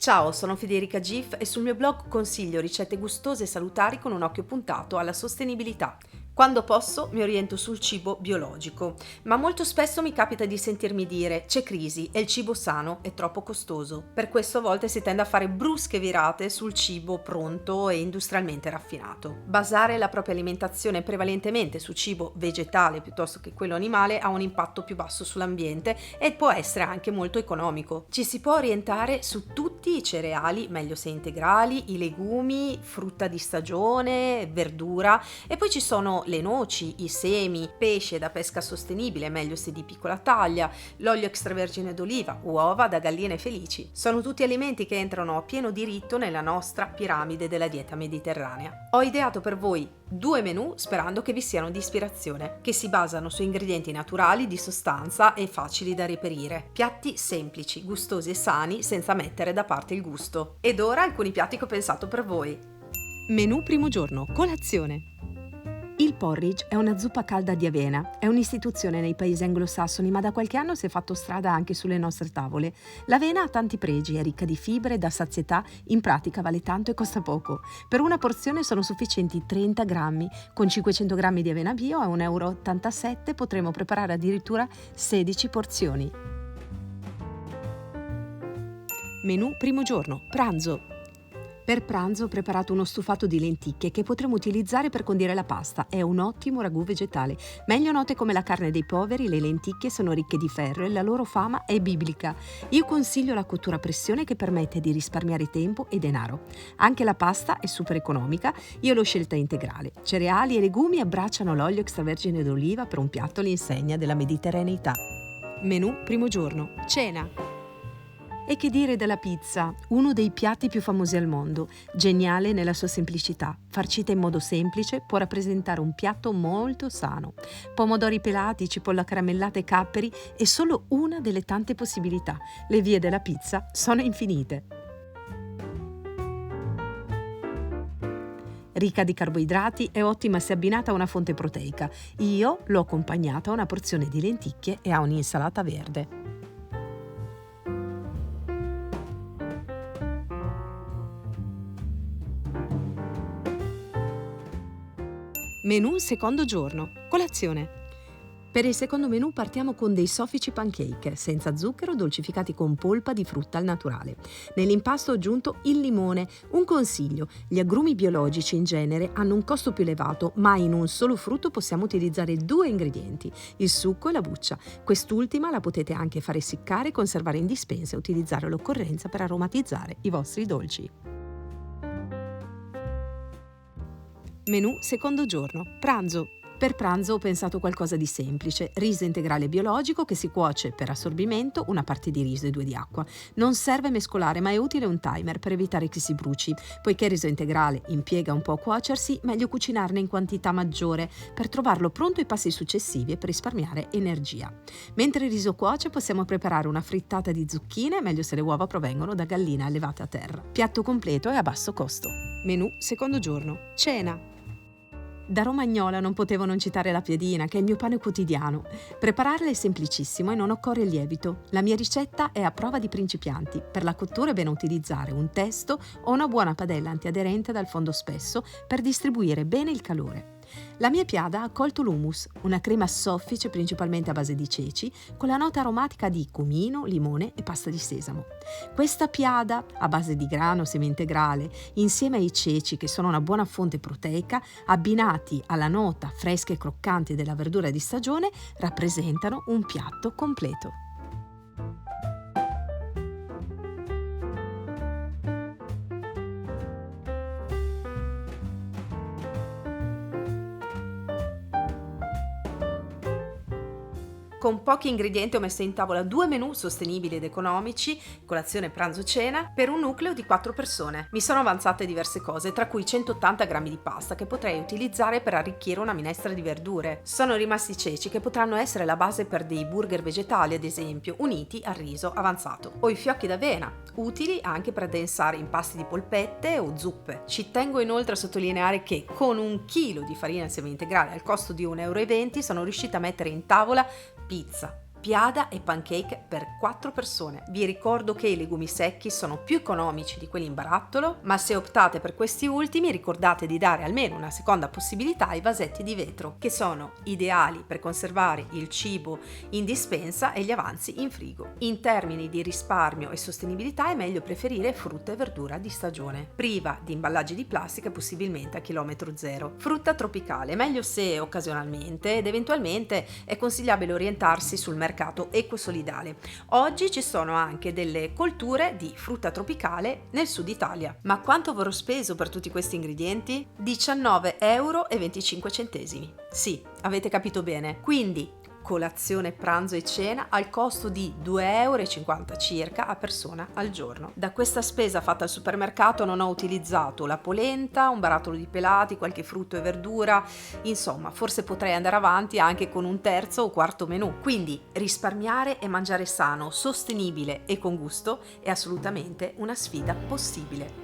Ciao, sono Federica Gif e sul mio blog consiglio ricette gustose e salutari con un occhio puntato alla sostenibilità. Quando posso mi oriento sul cibo biologico, ma molto spesso mi capita di sentirmi dire c'è crisi e il cibo sano è troppo costoso. Per questo a volte si tende a fare brusche virate sul cibo pronto e industrialmente raffinato. Basare la propria alimentazione prevalentemente su cibo vegetale piuttosto che quello animale ha un impatto più basso sull'ambiente e può essere anche molto economico. Ci si può orientare su tutti i cereali, meglio se integrali, i legumi, frutta di stagione, verdura e poi ci sono le noci, i semi, pesce da pesca sostenibile, meglio se di piccola taglia, l'olio extravergine d'oliva, uova da galline felici. Sono tutti alimenti che entrano a pieno diritto nella nostra piramide della dieta mediterranea. Ho ideato per voi 2 menù sperando che vi siano di ispirazione, che si basano su ingredienti naturali, di sostanza e facili da reperire. Piatti semplici, gustosi e sani senza mettere da parte il gusto. Ed ora alcuni piatti che ho pensato per voi. Menù primo giorno, colazione. Il porridge è una zuppa calda di avena, è un'istituzione nei paesi anglosassoni, ma da qualche anno si è fatto strada anche sulle nostre tavole. L'avena ha tanti pregi, è ricca di fibre, dà sazietà, in pratica vale tanto e costa poco. Per una porzione sono sufficienti 30 grammi, con 500 grammi di avena bio a 1,87 € potremo preparare addirittura 16 porzioni. Menù primo giorno, pranzo. Per pranzo ho preparato uno stufato di lenticchie che potremo utilizzare per condire la pasta. È un ottimo ragù vegetale. Meglio note come la carne dei poveri, le lenticchie sono ricche di ferro e la loro fama è biblica. Io consiglio la cottura a pressione che permette di risparmiare tempo e denaro. Anche la pasta è super economica, io l'ho scelta integrale. Cereali e legumi abbracciano l'olio extravergine d'oliva per un piatto all'insegna della mediterraneità. Menù primo giorno, cena. E che dire della pizza, uno dei piatti più famosi al mondo, geniale nella sua semplicità, farcita in modo semplice, può rappresentare un piatto molto sano. Pomodori pelati, cipolla caramellata e capperi è solo una delle tante possibilità. Le vie della pizza sono infinite. Ricca di carboidrati, è ottima se abbinata a una fonte proteica. Io l'ho accompagnata a una porzione di lenticchie e a un'insalata verde. Menù secondo giorno, colazione. Per il secondo menù partiamo con dei soffici pancake, senza zucchero, dolcificati con polpa di frutta al naturale. Nell'impasto ho aggiunto il limone. Un consiglio: gli agrumi biologici in genere hanno un costo più elevato, ma in un solo frutto possiamo utilizzare 2 ingredienti, il succo e la buccia. Quest'ultima la potete anche far essiccare, conservare in dispensa e utilizzare all'occorrenza per aromatizzare i vostri dolci. Menù secondo giorno, pranzo. Per pranzo ho pensato qualcosa di semplice, riso integrale biologico che si cuoce per assorbimento, una parte di riso e 2 di acqua. Non serve mescolare, ma è utile un timer per evitare che si bruci. Poiché il riso integrale impiega un po' a cuocersi, meglio cucinarne in quantità maggiore per trovarlo pronto ai passi successivi e per risparmiare energia. Mentre il riso cuoce possiamo preparare una frittata di zucchine, meglio se le uova provengono da galline allevate a terra. Piatto completo e a basso costo. Menù secondo giorno, cena. Da romagnola non potevo non citare la piadina, che è il mio pane quotidiano. Prepararla è semplicissimo e non occorre lievito. La mia ricetta è a prova di principianti. Per la cottura è bene utilizzare un testo o una buona padella antiaderente dal fondo spesso per distribuire bene il calore. La mia piada ha accolto l'hummus, una crema soffice principalmente a base di ceci, con la nota aromatica di cumino, limone e pasta di sesamo. Questa piada, a base di grano semi-integrale, insieme ai ceci, che sono una buona fonte proteica, abbinati alla nota fresca e croccante della verdura di stagione, rappresentano un piatto completo. Con pochi ingredienti ho messo in tavola 2 menù sostenibili ed economici, colazione, pranzo, cena, per un nucleo di 4 persone. Mi sono avanzate diverse cose, tra cui 180 grammi di pasta che potrei utilizzare per arricchire una minestra di verdure. Sono rimasti ceci che potranno essere la base per dei burger vegetali, ad esempio, uniti al riso avanzato. O i fiocchi d'avena, utili anche per addensare impasti di polpette o zuppe. Ci tengo inoltre a sottolineare che con 1 chilo di farina semi-integrale al costo di 1,20 € sono riuscita a mettere in tavola pizza, grappiada e pancake per 4 persone. Vi ricordo che i legumi secchi sono più economici di quelli in barattolo, ma se optate per questi ultimi ricordate di dare almeno una seconda possibilità ai vasetti di vetro, che sono ideali per conservare il cibo in dispensa e gli avanzi in frigo. In termini di risparmio e sostenibilità è meglio preferire frutta e verdura di stagione, priva di imballaggi di plastica, possibilmente a chilometro zero. Frutta tropicale, meglio se occasionalmente, ed eventualmente è consigliabile orientarsi sul mercato ecosolidale. Oggi ci sono anche delle colture di frutta tropicale nel sud Italia. Ma quanto avrò speso per tutti questi ingredienti? 19,25 euro. Sì, avete capito bene. Quindi colazione, pranzo e cena al costo di 2,50 euro circa a persona al giorno. Da questa spesa fatta al supermercato non ho utilizzato la polenta, un barattolo di pelati, qualche frutto e verdura, insomma forse potrei andare avanti anche con un terzo o quarto menù. Quindi risparmiare e mangiare sano, sostenibile e con gusto è assolutamente una sfida possibile.